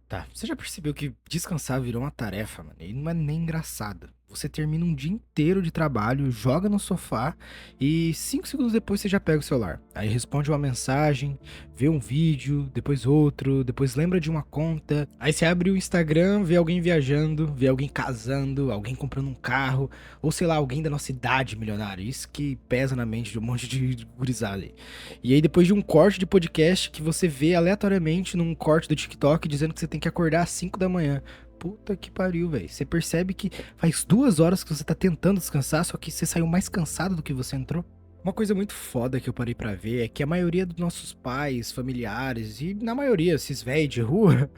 Tá, você já percebeu que descansar virou uma tarefa, mano? E não é nem engraçado. Você termina um dia inteiro de trabalho, joga no sofá e 5 segundos depois você já pega o celular. Aí responde uma mensagem, vê um vídeo, depois outro, depois lembra de uma conta. Aí você abre o Instagram, vê alguém viajando, vê alguém casando, alguém comprando um carro, ou sei lá, alguém da nossa idade milionário. Isso que pesa na mente de um monte de gurizada aí. E aí, depois de um corte de podcast que você vê aleatoriamente num corte do TikTok dizendo que você tem que acordar às 5 da manhã. Puta que pariu, velho. Você percebe que faz 2 horas que você tá tentando descansar, só que você saiu mais cansado do que você entrou. Uma coisa muito foda que eu parei pra ver é que a maioria dos nossos pais, familiares e na maioria esses velhos de rua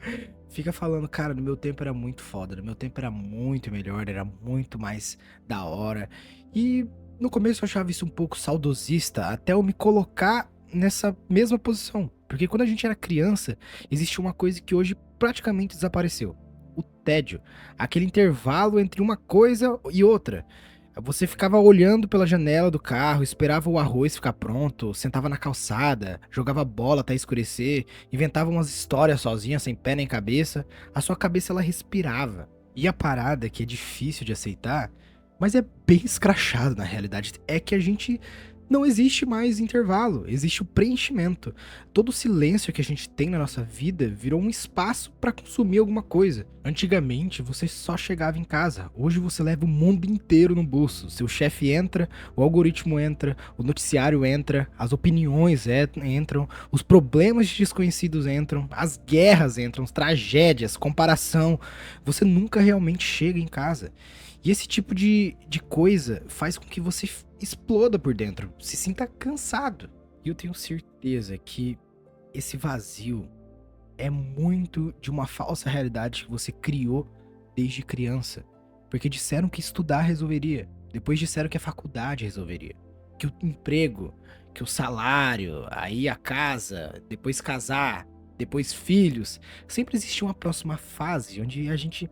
fica falando, cara, no meu tempo era muito foda, no meu tempo era muito melhor, era muito mais da hora. E no começo eu achava isso um pouco saudosista, até eu me colocar nessa mesma posição. Porque quando a gente era criança, existia uma coisa que hoje praticamente desapareceu: o tédio. Aquele intervalo entre uma coisa e outra. Você ficava olhando pela janela do carro, esperava o arroz ficar pronto, sentava na calçada, jogava bola até escurecer, inventava umas histórias sozinha, sem pé nem cabeça. A sua cabeça ela respirava. E a parada que é difícil de aceitar, mas é bem escrachado na realidade, é que a gente não existe mais intervalo, existe o preenchimento. Todo o silêncio que a gente tem na nossa vida virou um espaço para consumir alguma coisa. Antigamente você só chegava em casa, hoje você leva o mundo inteiro no bolso. Seu chefe entra, o algoritmo entra, o noticiário entra, as opiniões entram, os problemas de desconhecidos entram, as guerras entram, as tragédias, comparação. Você nunca realmente chega em casa. E esse tipo de coisa faz com que você exploda por dentro, se sinta cansado. E eu tenho certeza que esse vazio é muito de uma falsa realidade que você criou desde criança. Porque disseram que estudar resolveria, depois disseram que a faculdade resolveria, que o emprego, que o salário, aí a casa, depois casar, depois filhos. Sempre existia uma próxima fase onde a gente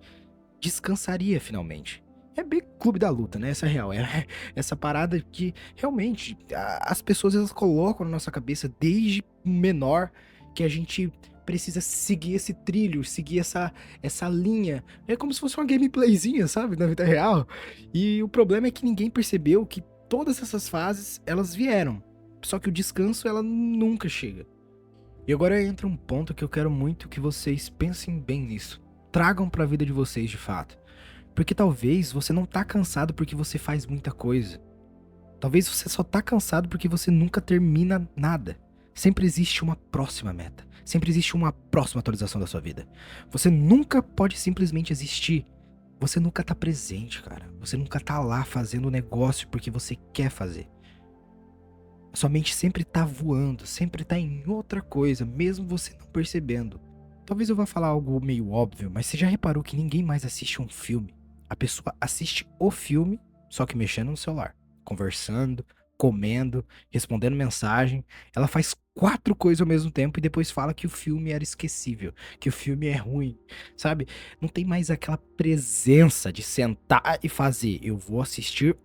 descansaria finalmente. É bem clube da luta, né? Essa é real. É essa parada que realmente as pessoas elas colocam na nossa cabeça desde menor que a gente precisa seguir esse trilho, seguir essa linha. É como se fosse uma gameplayzinha, sabe? Na vida real. E o problema é que ninguém percebeu que todas essas fases elas vieram. Só que o descanso ela nunca chega. E agora entra um ponto que eu quero muito que vocês pensem bem nisso. Tragam pra vida de vocês de fato. Porque talvez você não tá cansado porque você faz muita coisa. Talvez você só tá cansado porque você nunca termina nada. Sempre existe uma próxima meta. Sempre existe uma próxima atualização da sua vida. Você nunca pode simplesmente existir. Você nunca tá presente, cara. Você nunca tá lá fazendo o negócio porque você quer fazer. Sua mente sempre tá voando, sempre tá em outra coisa, mesmo você não percebendo. Talvez eu vá falar algo meio óbvio, mas você já reparou que ninguém mais assiste um filme? A pessoa assiste o filme, só que mexendo no celular, conversando, comendo, respondendo mensagem. Ela faz 4 coisas ao mesmo tempo e depois fala que o filme era esquecível, que o filme é ruim, sabe? Não tem mais aquela presença de sentar e fazer. Eu vou assistir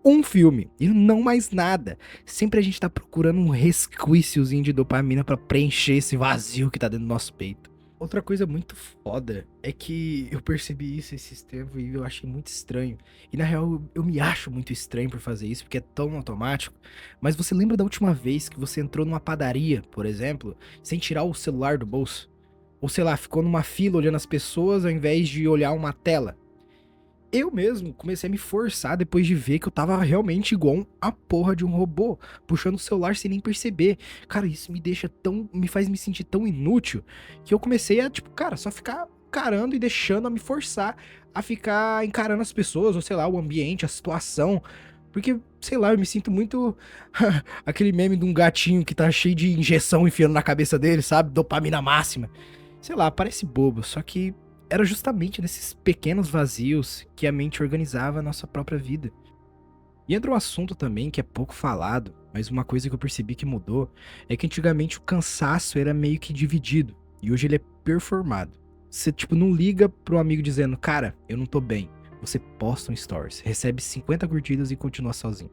um filme e não mais nada. Sempre a gente tá procurando um resquíciozinho de dopamina pra preencher esse vazio que tá dentro do nosso peito. Outra coisa muito foda é que eu percebi isso esses tempos e eu achei muito estranho. E na real eu me acho muito estranho por fazer isso, porque é tão automático. Mas você lembra da última vez que você entrou numa padaria, por exemplo, sem tirar o celular do bolso? Ou sei lá, ficou numa fila olhando as pessoas ao invés de olhar uma tela? Eu mesmo comecei a me forçar depois de ver que eu tava realmente igual a porra de um robô, puxando o celular sem nem perceber. Cara, isso me deixa tão, me faz me sentir tão inútil, que eu comecei a, tipo, cara, só ficar encarando e deixando a me forçar a ficar encarando as pessoas, ou sei lá, o ambiente, a situação. Porque, sei lá, eu me sinto muito aquele meme de um gatinho que tá cheio de injeção enfiando na cabeça dele, sabe? Dopamina máxima. Sei lá, parece bobo, só que era justamente nesses pequenos vazios que a mente organizava a nossa própria vida. E entra um assunto também que é pouco falado, mas uma coisa que eu percebi que mudou é que antigamente o cansaço era meio que dividido e hoje ele é performado. Você, tipo, não liga pro amigo dizendo, cara, eu não tô bem. Você posta um stories, recebe 50 curtidas e continua sozinho.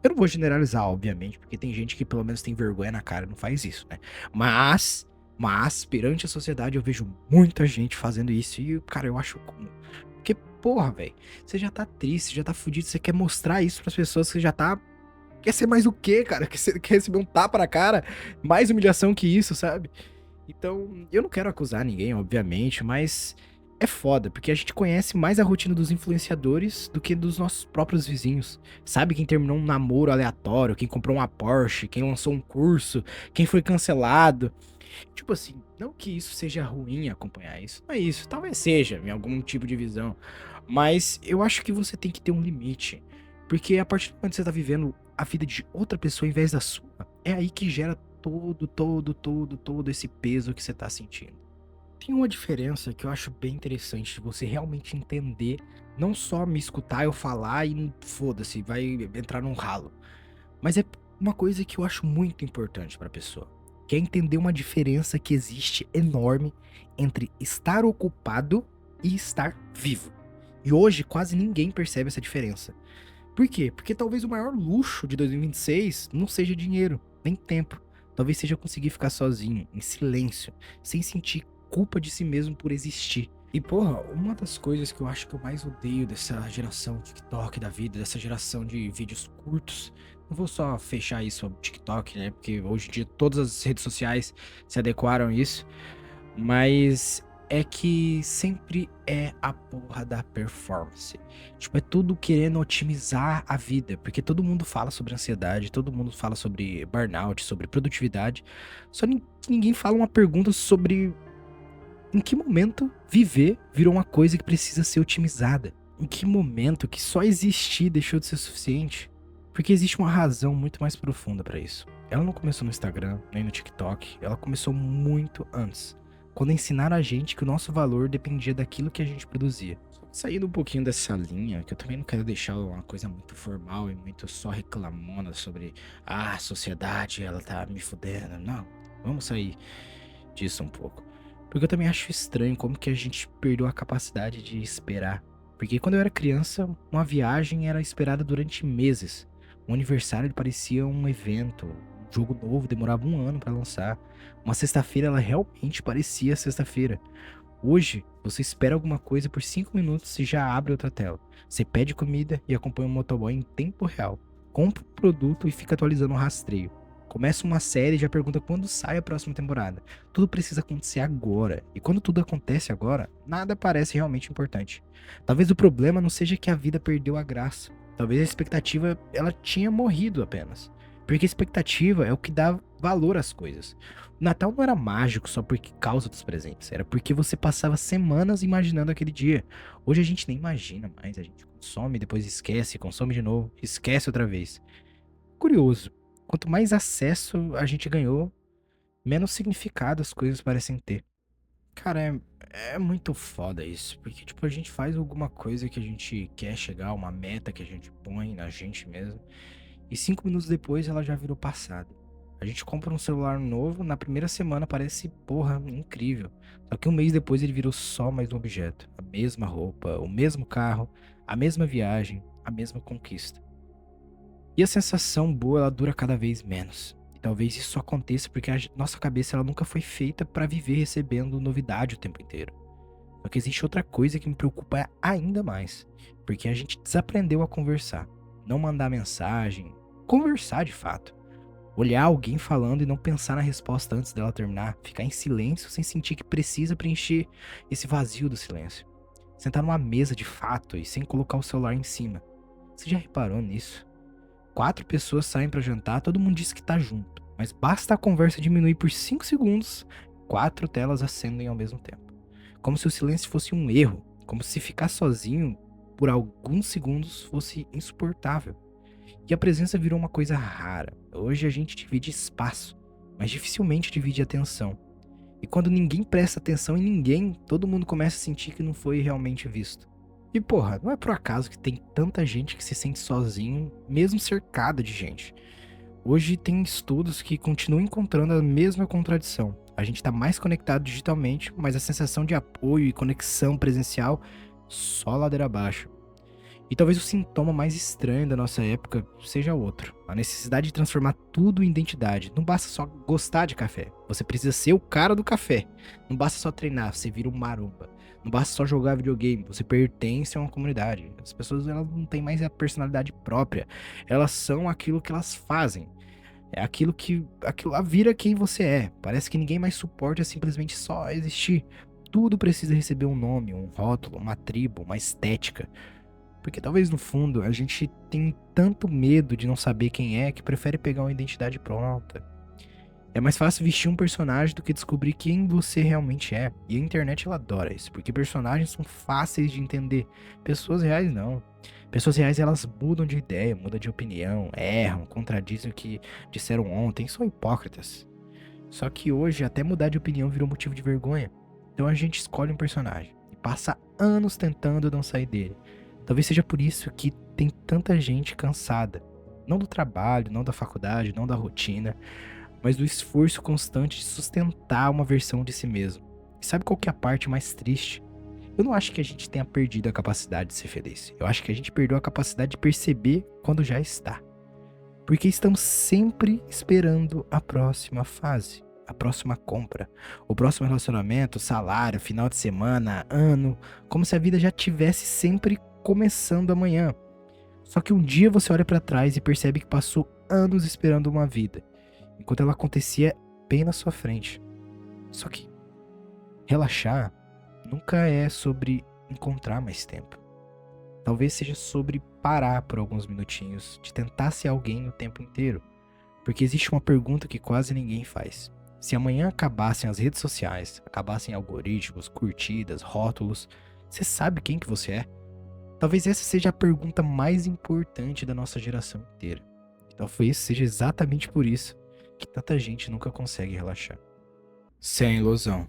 Eu não vou generalizar, obviamente, porque tem gente que pelo menos tem vergonha na cara e não faz isso, né? Mas Mas, perante a sociedade, eu vejo muita gente fazendo isso e, cara, eu acho comum. Porque, porra, velho, você já tá triste, você já tá fudido, você quer mostrar isso pras pessoas, você já tá. Quer ser mais o quê, cara? Quer receber um tapa na cara? Mais humilhação que isso, sabe? Então, eu não quero acusar ninguém, obviamente, mas é foda, porque a gente conhece mais a rotina dos influenciadores do que dos nossos próprios vizinhos. Sabe quem terminou um namoro aleatório, quem comprou uma Porsche, quem lançou um curso, quem foi cancelado. Tipo assim, não que isso seja ruim acompanhar isso, não é isso. Talvez seja, em algum tipo de visão. Mas eu acho que você tem que ter um limite. Porque a partir do momento que você tá vivendo a vida de outra pessoa em vez da sua, é aí que gera todo esse peso que você tá sentindo. Tem uma diferença que eu acho bem interessante de você realmente entender, não só me escutar eu falar e foda-se, vai entrar num ralo. Mas é uma coisa que eu acho muito importante pra pessoa, que é entender uma diferença que existe enorme entre estar ocupado e estar vivo. E hoje quase ninguém percebe essa diferença. Por quê? Porque talvez o maior luxo de 2026 não seja dinheiro, nem tempo. Talvez seja conseguir ficar sozinho, em silêncio, sem sentir culpa de si mesmo por existir. E porra, uma das coisas que eu acho que eu mais odeio dessa geração TikTok da vida, dessa geração de vídeos curtos, não vou só fechar isso ao TikTok, né? Porque hoje em dia todas as redes sociais se adequaram a isso, mas é que sempre é a porra da performance. Tipo, é tudo querendo otimizar a vida, porque todo mundo fala sobre ansiedade, todo mundo fala sobre burnout, sobre produtividade, só que ninguém fala uma pergunta sobre em que momento viver virou uma coisa que precisa ser otimizada? Em que momento que só existir deixou de ser suficiente? Porque existe uma razão muito mais profunda pra isso. Ela não começou no Instagram, nem no TikTok, ela começou muito antes. Quando ensinaram a gente que o nosso valor dependia daquilo que a gente produzia. Saindo um pouquinho dessa linha, que eu também não quero deixar uma coisa muito formal e muito só reclamona sobre a sociedade, ela tá me fudendo. Não, vamos sair disso um pouco. Porque eu também acho estranho como que a gente perdeu a capacidade de esperar. Porque quando eu era criança, uma viagem era esperada durante meses. Um aniversário ele parecia um evento. Um jogo novo demorava um ano pra lançar. Uma sexta-feira ela realmente parecia sexta-feira. Hoje, você espera alguma coisa por 5 minutos e já abre outra tela. Você pede comida e acompanha o motoboy em tempo real. Compra um produto e fica atualizando o rastreio. Começa uma série e já pergunta quando sai a próxima temporada. Tudo precisa acontecer agora. E quando tudo acontece agora, nada parece realmente importante. Talvez o problema não seja que a vida perdeu a graça. Talvez a expectativa ela tinha morrido apenas. Porque a expectativa é o que dá valor às coisas. O Natal não era mágico só por causa dos presentes. Era porque você passava semanas imaginando aquele dia. Hoje a gente nem imagina mais. A gente consome, depois esquece, consome de novo, esquece outra vez. Curioso. Quanto mais acesso a gente ganhou, menos significado as coisas parecem ter. Cara, é muito foda isso. Porque, tipo, a gente faz alguma coisa que a gente quer chegar, uma meta que a gente põe na gente mesmo. E 5 minutos depois ela já virou passado. A gente compra um celular novo, na primeira semana parece, porra, incrível. Só que um mês depois ele virou só mais um objeto. A mesma roupa, o mesmo carro, a mesma viagem, a mesma conquista. E a sensação boa, ela dura cada vez menos. E talvez isso aconteça porque a nossa cabeça ela nunca foi feita para viver recebendo novidade o tempo inteiro. Só que existe outra coisa que me preocupa ainda mais. Porque a gente desaprendeu a conversar. Não mandar mensagem. Conversar de fato. Olhar alguém falando e não pensar na resposta antes dela terminar. Ficar em silêncio sem sentir que precisa preencher esse vazio do silêncio. Sentar numa mesa de fato e sem colocar o celular em cima. Você já reparou nisso? 4 pessoas saem pra jantar, todo mundo diz que tá junto. Mas basta a conversa diminuir por 5 segundos, 4 telas acendem ao mesmo tempo. Como se o silêncio fosse um erro. Como se ficar sozinho por alguns segundos fosse insuportável. E a presença virou uma coisa rara. Hoje a gente divide espaço, mas dificilmente divide atenção. E quando ninguém presta atenção em ninguém, todo mundo começa a sentir que não foi realmente visto. E porra, não é por acaso que tem tanta gente que se sente sozinho, mesmo cercado de gente. Hoje tem estudos que continuam encontrando a mesma contradição. A gente tá mais conectado digitalmente, mas a sensação de apoio e conexão presencial só ladeira abaixo. E talvez o sintoma mais estranho da nossa época seja outro: a necessidade de transformar tudo em identidade. Não basta só gostar de café, você precisa ser o cara do café. Não basta só treinar, você vira um maromba. Não basta só jogar videogame, você pertence a uma comunidade. As pessoas, elas não têm mais a personalidade própria, elas são aquilo que elas fazem. É aquilo lá vira quem você é. Parece que ninguém mais suporta simplesmente só existir. Tudo precisa receber um nome, um rótulo, uma tribo, uma estética. Porque talvez no fundo a gente tem tanto medo de não saber quem é que prefere pegar uma identidade pronta. É mais fácil vestir um personagem do que descobrir quem você realmente é. E a internet ela adora isso, porque personagens são fáceis de entender. Pessoas reais não. Pessoas reais elas mudam de ideia, mudam de opinião, erram, contradizem o que disseram ontem, são hipócritas. Só que hoje até mudar de opinião virou motivo de vergonha. Então a gente escolhe um personagem e passa anos tentando não sair dele. Talvez seja por isso que tem tanta gente cansada. Não do trabalho, não da faculdade, não da rotina, mas do esforço constante de sustentar uma versão de si mesmo. E sabe qual que é a parte mais triste? Eu não acho que a gente tenha perdido a capacidade de ser feliz. Eu acho que a gente perdeu a capacidade de perceber quando já está. Porque estamos sempre esperando a próxima fase, a próxima compra, o próximo relacionamento, salário, final de semana, ano, como se a vida já tivesse sempre começando amanhã. Só que um dia você olha pra trás e percebe que passou anos esperando uma vida, enquanto ela acontecia bem na sua frente. Só que relaxar nunca é sobre encontrar mais tempo. Talvez seja sobre parar por alguns minutinhos, de tentar ser alguém o tempo inteiro. Porque existe uma pergunta que quase ninguém faz. Se amanhã acabassem as redes sociais, acabassem algoritmos, curtidas, rótulos, você sabe quem que você é? Talvez essa seja a pergunta mais importante da nossa geração inteira. E talvez seja exatamente por isso que tanta gente nunca consegue relaxar. Sem ilusão.